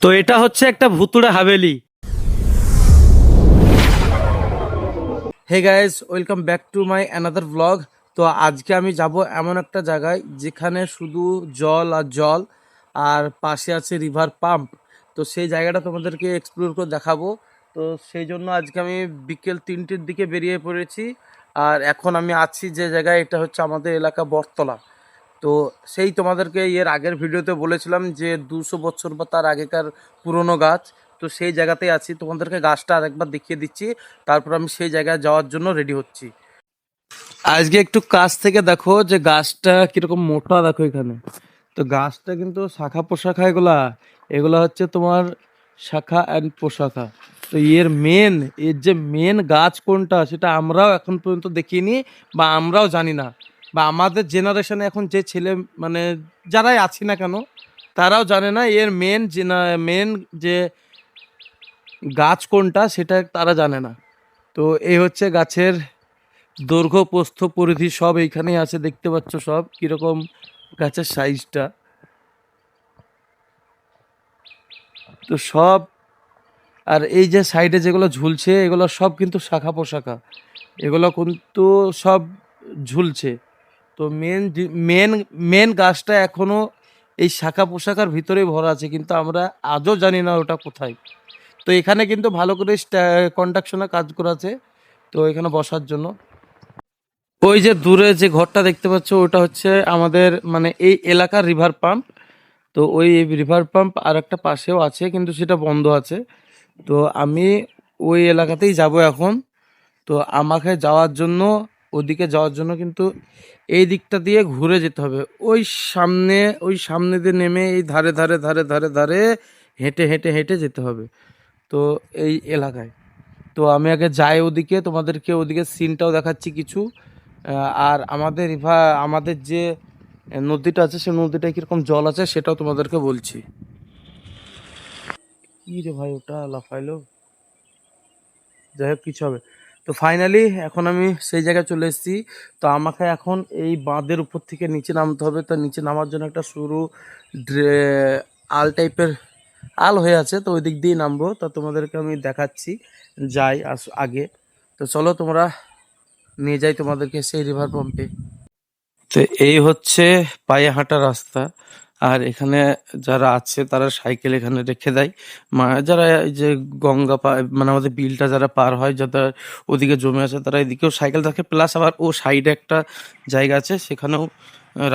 তো এটা হচ্ছে একটা ভুতুড়ে haveli. Hey guys, welcome back to my another blog. তো আজকে আমি যাব এমন একটা জায়গায় যেখানে শুধু জল আর জল, আর পাশে আছে রিভার পাম্প। তো সেই জায়গাটা তোমাদেরকে এক্সপ্লোর করে দেখাবো। তো সেই জন্য আজকে আমি বিকেল 3টের দিকে বেরিয়ে পড়েছি। আর এখন আমি আছি যে জায়গায়, এটা হচ্ছে আমাদের এলাকা বটতলা। তো সেই তোমাদেরকে এর আগের ভিডিওতে বলেছিলাম যে 200 বছর বা তার আগেকার পুরনো গাছ। তো সেই জায়গাতেই আছি, তোমাদেরকে গাছটা আরেকবার দেখিয়ে দিচ্ছি, তারপর আমি সেই জায়গায় যাওয়ার জন্য রেডি হচ্ছি। আজকে একটু কাছ থেকে দেখো যে গাছটা কিরকম মোটা, দেখো এখানে। তো গাছটা কিন্তু শাখা পোশাখা, এগুলা এগুলা হচ্ছে তোমার শাখা অ্যান্ড পোশাখা। তো এর যে মেন গাছ কোনটা সেটা আমরাও এখন পর্যন্ত দেখিনি, বা আমরাও জানি না, বা আমাদের জেনারেশনে এখন যে ছেলে মানে যারাই আছি না কেন তারাও জানে না এর মেন যে গাছ কোনটা সেটা তারা জানে না। তো এই হচ্ছে গাছের দৈর্ঘ্য প্রস্থ পরিধি সব এইখানেই আছে, দেখতে পাচ্ছ সব কিরকম গাছের সাইজটা। তো সব, আর এই যে সাইডে যেগুলো ঝুলছে এগুলো সব কিন্তু শাখা পোশাখা, এগুলো কিন্তু সব ঝুলছে। তো মেন মেন গাছটা এখনো এই শাখা পোশাখার ভিতরেই ভরা আছে, কিন্তু আমরা আজও জানি না ওটা কোথায়। তো এখানে কিন্তু ভালো করে কন্ডাকশনের কাজ করা আছে, তো এখানে বসার জন্য। ওই যে দূরে যে ঘরটা দেখতে পাচ্ছ ওটা হচ্ছে আমাদের মানে এই এলাকার রিভার পাম্প। তো ওই রিভার পাম্প আর একটা পাশেও আছে, কিন্তু সেটা বন্ধ আছে। তো আমি ওই এলাকাতেই যাব এখন। তো আমাকে যাওয়ার জন্য, ওদিকে যাওয়ার জন্য কিন্তু এই দিকটা দিয়ে ঘুরে যেতে হবে। ওই সামনে দিয়ে নেমে এই ধারে ধারে ধারে ধারে ধারে হেঁটে হেঁটে হেঁটে যেতে হবে। তো এই এলাকায়, তো আমি আগে যাই ওদিকে, তোমাদেরকে ওদিকে সিনটাও দেখাচ্ছি কিছু। আর আমাদের যে নদীটা আছে সেই নদীটায় কিরকম জল আছে সেটাও তোমাদেরকে বলছি। কি রে ভাই, ওটা লাফাইলো, যাই হোক কিছু হবে। তো ফাইনালি এখন আমি সেই জায়গায় চলে এসেছি। তো আমাকে এখন এই বাঁধের উপর থেকে নিচে নামতে হবে। তো নিচে নামার জন্য একটা সরু আল টাইপের আল হয়ে আছে, তো ওই দিক দিয়ে নামবো। তো তোমাদেরকে আমি দেখাচ্ছি যাই আগে। তো চলো তোমরা, নিয়ে যাই তোমাদেরকে সেই রিভার পাম্পে। তো এই হচ্ছে পায়ে হাঁটা রাস্তা। আর এখানে যারা আছে তারা সাইকেল এখানে রেখে দেয়। যারা এই যে মানে আমাদের বিলটা যারা পার হয়, যারা ওদিকে জমে আছে তারা এদিকেও সাইকেল রাখে, প্লাস আবার ও সাইডে একটা জায়গা আছে সেখানেও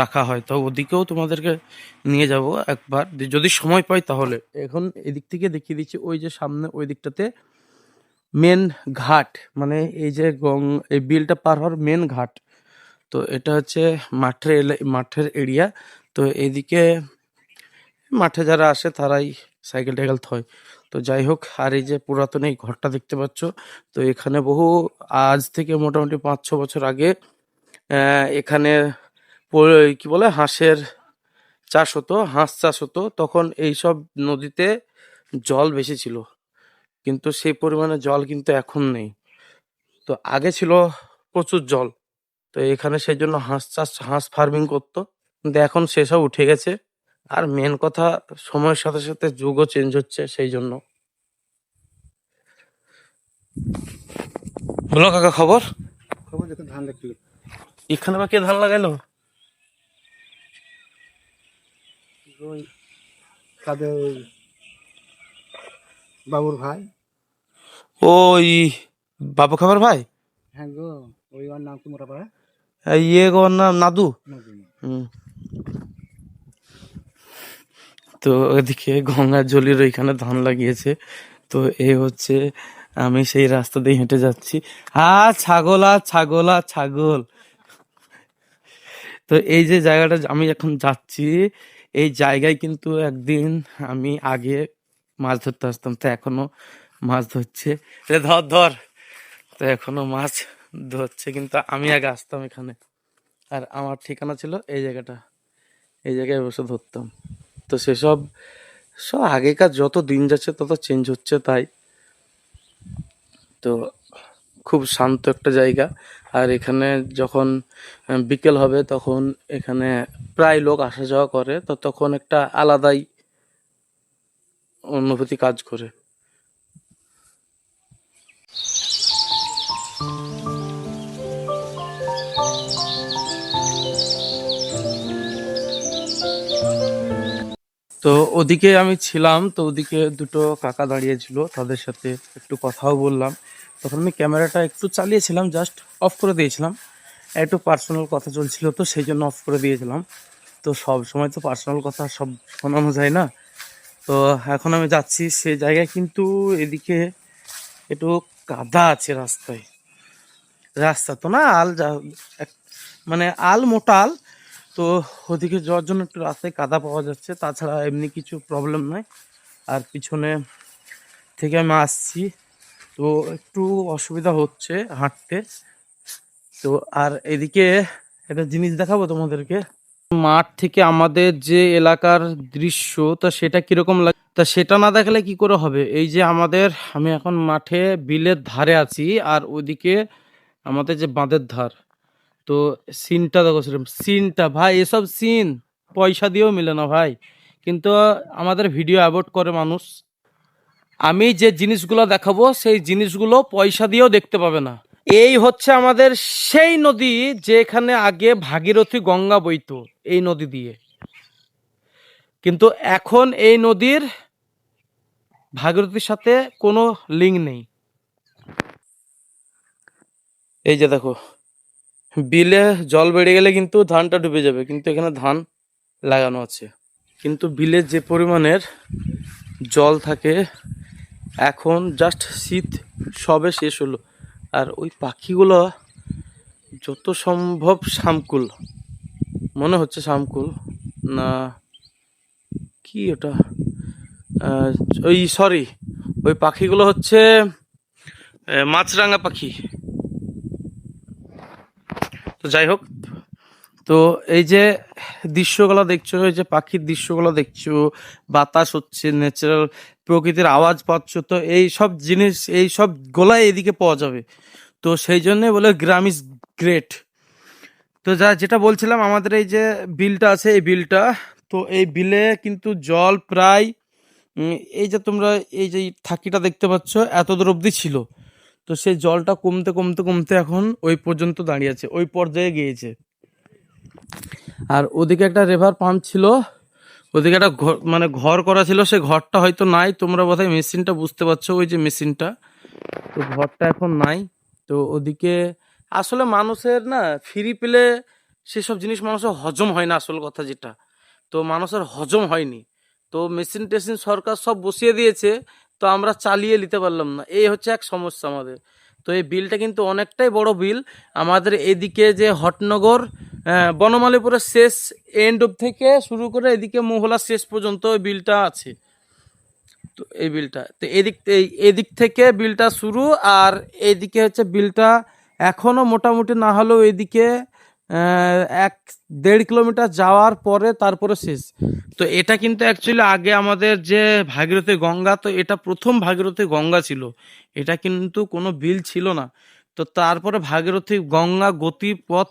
রাখা হয়। তো ওদিকেও তোমাদেরকে নিয়ে যাব একবার, যদি সময় পাই তাহলে। এখন এদিক থেকে দেখিয়ে দিচ্ছি, ওই যে সামনে ওই দিকটাতে মেন ঘাট, মানে এই যে এই বিলটা পার হওয়ার মেন ঘাট। তো এটা হচ্ছে মাঠের এরিয়া। তো এদিকে মাঠে যারা আসে তারাই সাইকেল টাইকেল থয়। তো যাই হোক, আর এই যে পুরাতন এই ঘরটা দেখতে পাচ্ছ, তো এখানে আজ থেকে মোটামুটি 5-6 বছর আগে এখানে কি বলে হাঁসের চাষ হতো, হাঁস চাষ হতো। তখন এইসব নদীতে জল বেশি ছিল, কিন্তু সেই পরিমাণে জল কিন্তু এখন নেই। তো আগে ছিল প্রচুর জল। তো এখানে সেই জন্য হাঁস ফার্মিং করতো, কিন্তু এখন সেসব উঠে গেছে। আর মেন কথা, সময়ের সাথে সাথে যুগও চেঞ্জ হচ্ছে, সেই জন্য। বলো কাকা, খবর? খবর দেখো, ধান দেখতে এখানে বা কে ধান লাগাইলো? ওই তাদের বাবুর ভাই। ওই বাবু খাবার ভাই। হ্যাঁ গো, ওই ওর নাম কি মোটা পাড়া? ইয়ে গো, ওর নাম নাদু। নদী। হুম। তো ওদিকে গঙ্গার জলির ওইখানে ধান লাগিয়েছে। তো এই হচ্ছে, আমি সেই রাস্তা দিয়ে হেঁটে যাচ্ছি। ছাগল আর ছাগল আর ছাগল। তো এই যে জায়গাটা আমি এখন যাচ্ছি, এই জায়গায় কিন্তু একদিন আমি আগে মাছ ধরতে আসতাম। তো এখনো মাছ ধরছে, ধর ধর। তো এখনো মাছ ধরছে, কিন্তু আমি আগে আসতাম এখানে। আর আমার ঠিকানা ছিল এই জায়গাটা, এই জায়গায় বসে ধরতাম। তো সেসব সব আগেকার, যত দিন যাচ্ছে তত চেঞ্জ হচ্ছে তাই। তো খুব শান্ত একটা জায়গা। আর এখানে যখন বিকেল হবে তখন এখানে প্রায় লোক আসা যাওয়া করে, তো তখন একটা আলাদাই অনুভূতি কাজ করে। তো ওদিকে আমি ছিলাম, তো ওদিকে দুটো কাকা দাঁড়িয়েছিল, তাদের সাথে একটু কথাও বললাম। তখন আমি ক্যামেরাটা একটু চালিয়েছিলাম, জাস্ট অফ করে দিয়েছিলাম। একটু পার্সোনাল কথা চলছিল, তো সেই জন্য অফ করে দিয়েছিলাম। তো সব সময় তো পার্সোনাল কথা সব শোনানো যায় না। তো এখন আমি যাচ্ছি সেই জায়গায়, কিন্তু এদিকে একটু কাদা আছে রাস্তায়। রাস্তা তো না, আল যা মানে আল, মোটা আল। তো ওদিকে যাওয়ার জন্য একটু রাস্তায় কাদা পাওয়া যাচ্ছে, তাছাড়া এমনি কিছু প্রবলেম নয়। আর পিছনে থেকে আমি আসছি, তো একটু অসুবিধা হচ্ছে হাঁটতে। তো আর এদিকে একটা জিনিস দেখাবো তোমাদেরকে। মাঠ থেকে আমাদের যে এলাকার দৃশ্য, তা সেটা কিরকম লাগে, তা সেটা না দেখালে কি করে হবে। এই যে আমাদের, আমি এখন মাঠে বিলের ধারে আছি, আর ওইদিকে আমাদের যে বাঁধের ধার। তো সিনটা দেখো, সেরকম সিনটা ভাই, এসব সিন পয়সা দিয়েও মিলে না ভাই। কিন্তু আমাদের ভিডিও অ্যাভয়েড করে মানুষ। আমি যে জিনিসগুলো দেখাবো সেই জিনিসগুলো পয়সা দিয়েও দেখতে পাবে না। এই হচ্ছে আমাদের সেই নদী যেখানে আগে ভাগীরথী গঙ্গা বইতো, এই নদী দিয়ে। কিন্তু এখন এই নদীর ভাগীরথীর সাথে কোনো লিঙ্ক নেই। এই যে দেখো, বিলে জল বেড়ে গেলে কিন্তু ধানটা ডুবে যাবে, কিন্তু এখানে ধান লাগানো আছে। কিন্তু বিলে যে পরিমাণের জল থাকে, এখন জাস্ট শীত সবে শেষ হলো। আর ওই পাখিগুলো যত সম্ভব শামকুল, মনে হচ্ছে শামকুল না কি ওটা, আহ, ওই সরি, ওই পাখিগুলো হচ্ছে মাছরাঙা পাখি। তো যাই হোক, তো এই যে দৃশ্যগুলো দেখছো, এই যে পাখির দৃশ্যগুলো দেখছো, বাতাস হচ্ছে, ন্যাচারাল প্রকৃতির আওয়াজ পাচ্ছ, তো এই সব জিনিস, এই সব গোলাই এদিকে পাওয়া যাবে। তো সেই জন্যই বলে গ্রাম ইজ গ্রেট। তো যেটা বলছিলাম, আমাদের এই যে বিলটা আছে, এই বিলটা, তো এই বিলে কিন্তু জল প্রায় এই যে তোমরা এই যে থাকিটা দেখতে পাচ্ছ, এত দূর অব্দি ছিল। তো সেই জলটা কমতে কমতে কমতে এখন ওই পর্যন্ত দাঁড়িয়ে আছে, ওই পর্যায়ে গিয়েছে। আর ওদিকে একটা রিভার পাম্প ছিল, ওদিকে একটা ঘর, মানে ঘর করা ছিল, সে ঘরটা হয়তো নাই। তোমরা বোধহয় মেশিনটা বুঝতে পারছো, ওই যে মেশিনটা, তো ঘরটা এখন নাই। তো ওদিকে আসলে মানুষের না, ফ্রি পেলে সেসব জিনিস মানুষের হজম হয় না, আসল কথা যেটা। তো মানুষের হজম হয়নি, তো মেশিন টেশিন সরকার সব বসিয়ে দিয়েছে, তো আমরা চালিয়ে নিতে পারলাম না, এই হচ্ছে এক সমস্যা আমাদের। তো এই বিলটা কিন্তু অনেকটাই বড় বিল। আমাদের এদিকে যে হটনগর, বনমালীপুরের শেষ এন্ড অব থেকে শুরু করে এদিকে মহলার শেষ পর্যন্ত ওই বিলটা আছে। তো এই বিলটা, তো এদিক থেকে বিলটা শুরু, আর এইদিকে হচ্ছে বিলটা এখনো মোটামুটি না হলেও এদিকে 1-1.5 কিলোমিটার যাওয়ার পরে তারপরে শেষ। তো এটা কিন্তু অ্যাকচুয়ালি আগে আমাদের যে ভাগীরথী গঙ্গা, তো এটা প্রথম ভাগীরথী গঙ্গা ছিল, এটা কিন্তু কোনো বিল ছিল না। তো তারপরে ভাগীরথী গঙ্গা গতিপথ,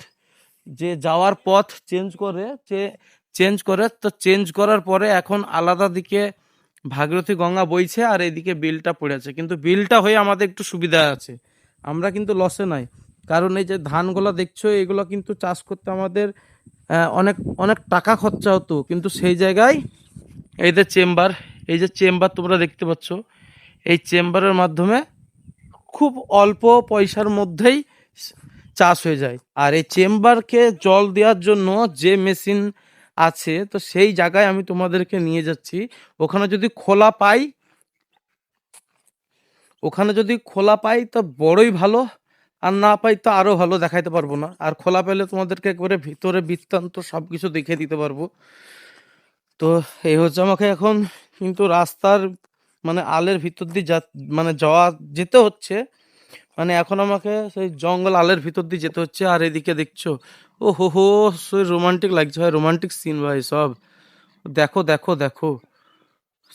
যে যাওয়ার পথ চেঞ্জ করে, তো চেঞ্জ করার পরে এখন আলাদা দিকে ভাগীরথী গঙ্গা বইছে, আর এদিকে বিলটা পড়ে আছে। কিন্তু বিলটা হয়ে আমাদের একটু সুবিধা আছে, আমরা কিন্তু লসে নাই। কারণ এই যে ধানগুলো দেখছো, এগুলো কিন্তু চাষ করতে আমাদের অনেক অনেক টাকা খরচা হতো, কিন্তু সেই জায়গায় এই যে চেম্বার, এই যে চেম্বার তোমরা দেখতে পাচ্ছ, এই চেম্বারের মাধ্যমে খুব অল্প পয়সার মধ্যেই চাষ হয়ে যায়। আর এই চেম্বারকে জল দেওয়ার জন্য যে মেশিন আছে, তো সেই জায়গায় আমি তোমাদেরকে নিয়ে যাচ্ছি। ওখানে যদি খোলা পাই, ওখানে যদি খোলা পাই তো বড়ই ভালো, আর না পাই তো আরো ভালো, দেখাইতে পারবো না। আর খোলা পেলে তোমাদেরকে একবারে ভিতরে বৃত্তান্ত সবকিছু দেখিয়ে দিতে পারবো। তো এই হচ্ছে, আমাকে এখন কিন্তু রাস্তার মানে আলের ভিতর দিয়ে মানে যেতে হচ্ছে। মানে এখন আমাকে সেই জঙ্গল আলের ভিতর দিয়ে যেতে হচ্ছে। আর এদিকে দেখছো, ও হো, সে রোমান্টিক লাগছে ভাই, রোমান্টিক সিন ভাই সব। দেখো দেখো দেখো,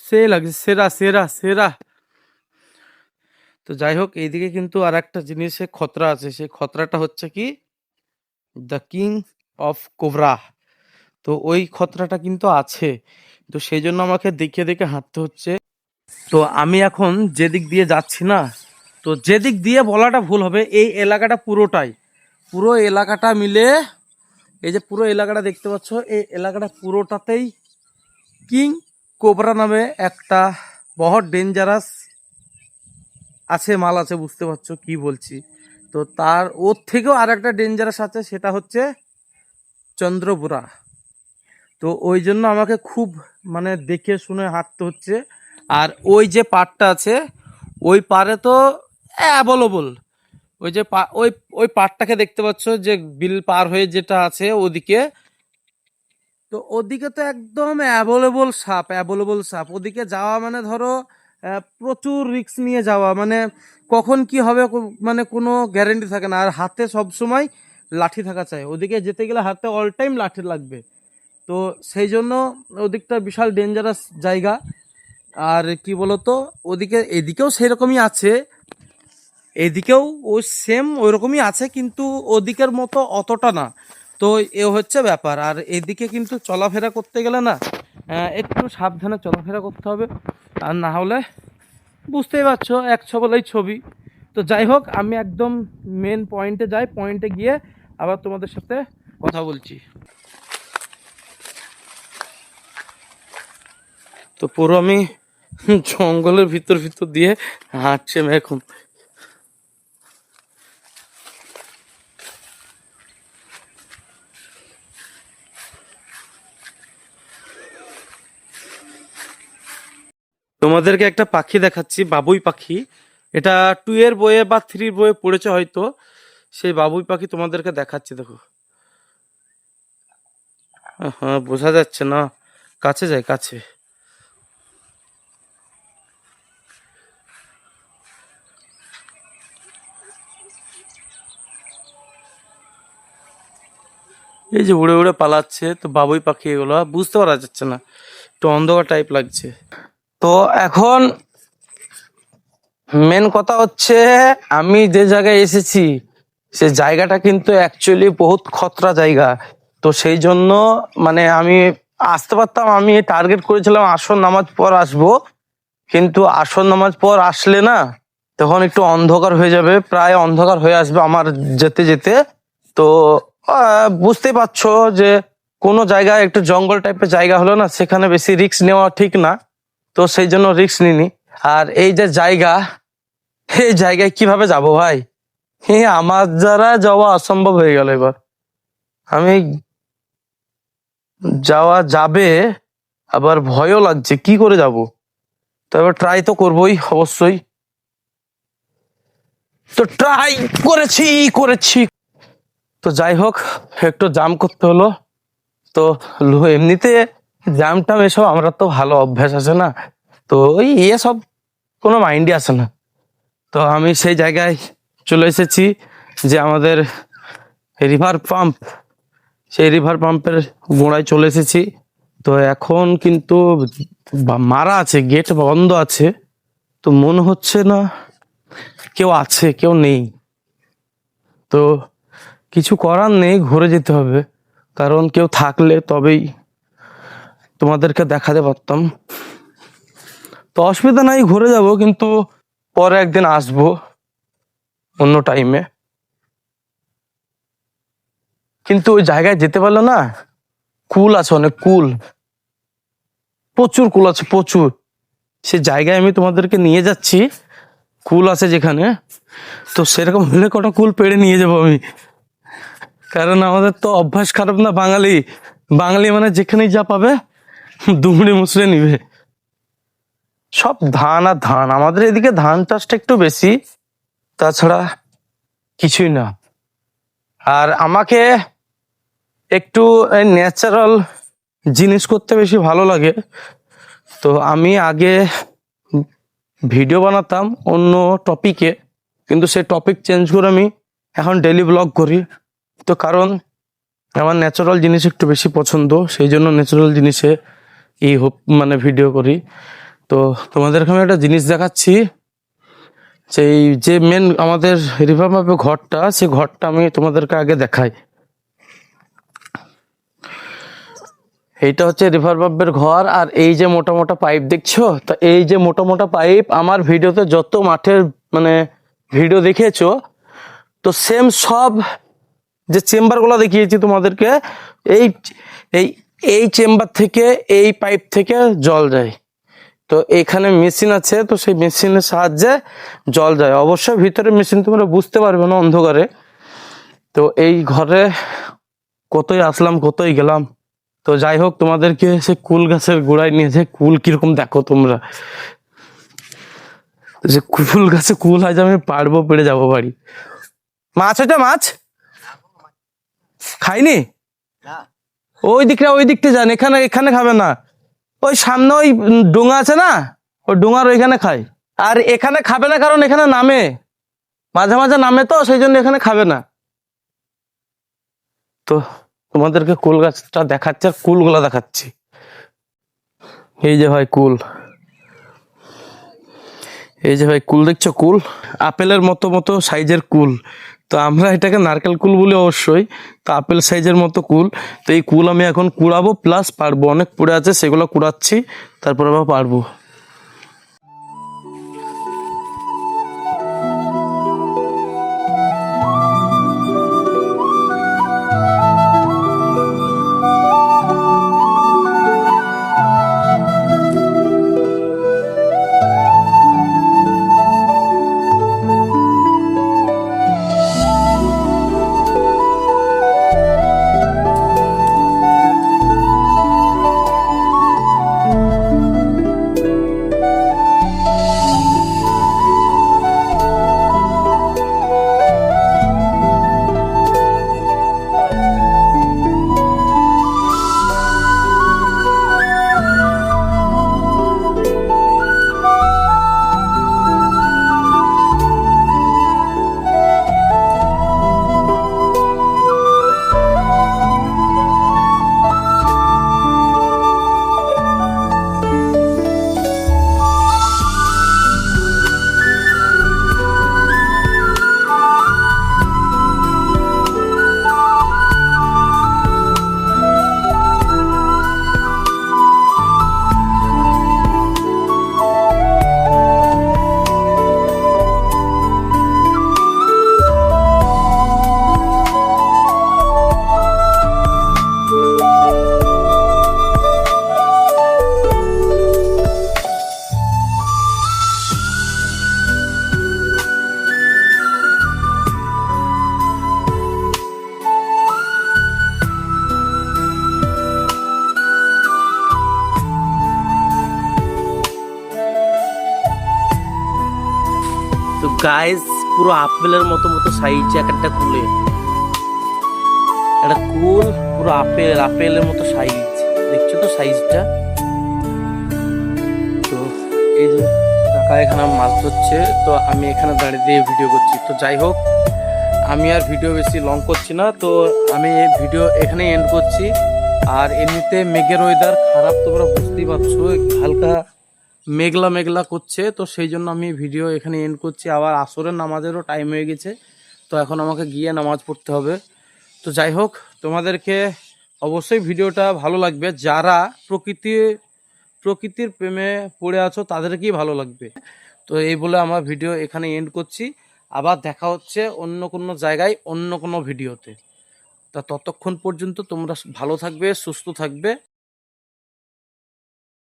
সে লাগছে, সেরা সেরা সেরা। তো যাই হোক, এইদিকে কিন্তু আর একটা জিনিসে খতরা আছে, সেই খতরাটা হচ্ছে কি, দ্য কিং অফ কোবরা। তো ওই খতরাটা কিন্তু আছে। তো সেই জন্য আমাকে দেখে দেখে হাঁটতে হচ্ছে। তো আমি এখন যেদিক দিয়ে যাচ্ছি না, তো যেদিক দিয়ে বলাটা ভুল হবে, এই এলাকাটা পুরোটাই, পুরো এলাকাটা মিলে, এই যে পুরো এলাকাটা দেখতে পাচ্ছ, এই এলাকাটা পুরোটাতেই কিং কোবরা নামে একটা বহুত ডেঞ্জারাস আছে, মাল আছে, বুঝতে পারছো কি বলছি। তো তার ওর থেকেও আর একটা ডেঞ্জারাস আছে, সেটা হচ্ছে চন্দ্রপুরা। তো ওই জন্য আমাকে খুব মানে দেখে শুনে হাঁটতে হচ্ছে। আর ওই যে পাড়টা আছে, ওই পাড়ে তো অ্যাভেলেবল, ওই যে ওই ওই পাড়টাকে দেখতে পাচ্ছ, যে বিল পার হয়ে যেটা আছে ওদিকে, তো ওদিকে তো একদম অ্যাভেলেবল সাপ, অ্যাভেলেবল সাপ। ওদিকে যাওয়া মানে ধরো প্রচুর রিস্ক নিয়ে যাওয়া, মানে কখন কি হবে মানে কোনো গ্যারেন্টি থাকে না। আর হাতে সব সময় লাঠি থাকা চাই, ওদিকে যেতে গেলে হাতে অল টাইম লাঠি লাগবে। তো সেই জন্য ওদিকটা বিশাল ডেঞ্জারাস জায়গা। আর কি বলতো, ওদিকে এদিকেও সেরকমই আছে, এদিকেও ওই সেম ওই রকমই আছে, কিন্তু ওদিকের মতো অতটা না। তো এ হচ্ছে ব্যাপার। আর এদিকে কিন্তু চলাফেরা করতে গেলে না, একটু সাবধানে চলাফেরা করতে হবে, আর না হলে বুঝতেই পারছো এক ছবলেই ছবি। তো যাই হোক, আমি একদম মেন পয়েন্টে যাই, পয়েন্টে গিয়ে আবার তোমাদের সাথে কথা বলছি। তো পুরো আমি জঙ্গলের ভিতর ভিতর দিয়ে হাঁটছি আমি এখন। তোমাদেরকে একটা পাখি দেখাচ্ছি, বাবুই পাখি। এটা 2 এর বইয়ে বা 3 বইয়ে পড়েছে হয়তো। সেই বাবুই পাখি তোমাদেরকে দেখাচ্ছি, দেখো। হ্যাঁ, বোঝা যাচ্ছে না, কাছে যাই, কাছে। এই যে উড়ে উড়ে পালাচ্ছে, তো বাবুই পাখি এগুলো বুঝতে পারা যাচ্ছে না, একটু অন্ধকার টাইপ লাগছে। তো এখন মেন কথা হচ্ছে, আমি যে জায়গায় এসেছি সে জায়গাটা কিন্তু অ্যাকচুয়ালি বহুত খতরা জায়গা। তো সেই জন্য মানে আমি আসতে পারতাম, আমি টার্গেট করেছিলাম আসর নামাজ পর আসবো, কিন্তু আসর নামাজ পর আসলে না, তখন একটু অন্ধকার হয়ে যাবে, প্রায় অন্ধকার হয়ে আসবে আমার যেতে যেতে। তো বুঝতেই পারছো যে কোনো জায়গায় একটু জঙ্গল টাইপের জায়গা হলো না, সেখানে বেশি রিস্ক নেওয়া ঠিক না। তো সেই জন্য রিস্ক নিনি। আর এই যে জায়গা, এই জায়গায় কিভাবে যাব ভাই, আমার দ্বারা যাওয়া অসম্ভব হয়ে গেল এবার। আমি যাওয়া যাবে, আবার ভয়ও লাগছে, কি করে যাব। তো এবার ট্রাই তো করবোই অবশ্যই। তো ট্রাই করেছি করেছি। তো যাই হোক, একটু জাম করতে হলো। তো এমনিতে জাম টাম এসব আমরা তো ভালো অভ্যাস আছে না, তো ওই সব কোনো মাইন্ডই আসে না। তো আমি সেই জায়গায় চলে এসেছি, যে আমাদের রিভার পাম্প, সেই রিভার পাম্পের গোড়ায় চলে এসেছি। তো এখন কিন্তু মারা আছে, গেট বন্ধ আছে। তো মনে হচ্ছে না কেউ আছে, কেউ নেই। তো কিছু করার নেই, ঘুরে যেতে হবে, কারণ কেউ থাকলে তবেই তোমাদেরকে দেখাতে পারতাম। তো অসুবিধা নাই, ঘুরে যাব, কিন্তু পরে একদিন আসবো অন্য টাইমে। কিন্তু ওই জায়গায় যেতে পারলো না, কুল আছে, অনেক কুল, প্রচুর কুল আছে, প্রচুর। সে জায়গায় আমি তোমাদেরকে নিয়ে যাচ্ছি, কুল আছে যেখানে। তো সেরকম হলে কটা কুল পেড়ে নিয়ে যাবো আমি, কারণ আমাদের তো অভ্যাস খারাপ না, বাঙালি, বাঙালি মানে যেখানেই যা পাবে দুমড়ে মুচড়ে নিবে। সব ধান আর ধান, আমাদের এদিকে ধান চাষটা একটু বেশি, তাছাড়া কিছুই না। আর আমাকে একটু ন্যাচারাল জিনিস করতে বেশি ভালো লাগে। তো আমি আগে ভিডিও বানাতাম অন্য টপিকে, কিন্তু সেই টপিক চেঞ্জ করে আমি এখন ডেইলি ব্লগ করি। তো কারণ আমার ন্যাচারাল জিনিস একটু বেশি পছন্দ, সেই জন্য ন্যাচারাল জিনিসে মানে ভিডিও করি। তো তোমাদেরকে আমি একটা জিনিস দেখাচ্ছি, সেই যে মেন আমাদের রিভার ম্যাপে ঘরটা, সেই ঘরটা আমি তোমাদেরকে আগে দেখাই। এইটা হচ্ছে রিভার ম্যাপের ঘর। আর এই যে মোটা মোটা পাইপ দেখছো, তো এই যে মোটা মোটা পাইপ আমার ভিডিওতে যত মাঠের মানে ভিডিও দেখেছো, তো সেম সব যে চেম্বারগুলো দেখিয়েছি তোমাদেরকে, এই এই এই চেম্বার থেকে এই পাইপ থেকে জল যায়। তো এখানে মেশিন আছে, তো সেই মেশিনের সাহায্যে জল যায়। অবশ্যই ভিতরে মেশিন তোমরা বুঝতে পারবে না অন্ধকারে। তো এই ঘরে কতই আসলাম কতই গেলাম। তো যাই হোক, তোমাদেরকে সে কুল গাছের গোড়ায় নিয়ে যে কুল কিরকম দেখো তোমরা, যে কুল গাছে কুল আজ আমি পারবো, পেড়ে যাবো বাড়ি। মাছ হয়েছে? মাছ খাইনি। ওই দিকটা যান, এখানে এখানে খাবে না। ওই সামনে ওই ডোঙা আছে না, ওই ডোঙার ওইখানে খায়। আর এখানে খাবে না কারণ এখানে নামে, মাঝে মাঝে নামে, তো সেই জন্য এখানে খাবে না। তো তোমাদেরকে কুল গাছটা দেখাচ্ছি আর কুলগুলা দেখাচ্ছি। এই যে ভাই কুল, এই যে ভাই কুল দেখছো, কুল আপেলের মতো মতো সাইজের কুল। তো আমরা এটাকে নারকেল কুল বলি অবশ্যই। তো আপেল সাইজের মতো কুল। তো এই কুল আমি এখন কুড়াবো প্লাস পারবো, অনেক পড়ে আছে সেগুলো কুড়াচ্ছি, তারপর আবার পারবো। তো গাইস, পুরো আপেলের মতো মতো সাইজ এক একটা কুলে, একটা কুল পুরো আপেলের মতো সাইজ, দেখছো তো সাইজটা। তো এই যে কাকা এখানে মাছ ধরছে, তো আমি এখানে দাঁড়িয়ে দিয়ে ভিডিও করছি। তো যাই হোক, আমি আর ভিডিও বেশি লং করছি না, তো আমি ভিডিও এখানে এন্ড করছি। আর এমনিতে মেঘের ওয়েদার খারাপ, তোমরা বুঝতেই পারছো, হালকা মেঘলা মেঘলা করছে। তো সেই জন্য আমি ভিডিও এখানে এন্ড করছি। আবার আসরের নামাজেরও টাইম হয়ে গেছে, তো এখন আমাকে গিয়ে নামাজ পড়তে হবে। তো যাই হোক, তোমাদেরকে অবশ্যই ভিডিওটা ভালো লাগবে। যারা প্রকৃতির প্রেমে পড়ে আছো তাদেরকেই ভালো লাগবে। তো এই বলে আমার ভিডিও এখানে এন্ড করছি। আবার দেখা হচ্ছে অন্য কোনো জায়গায় অন্য কোনো ভিডিওতে। তা ততক্ষণ পর্যন্ত তোমরা ভালো থাকবে, সুস্থ থাকবে।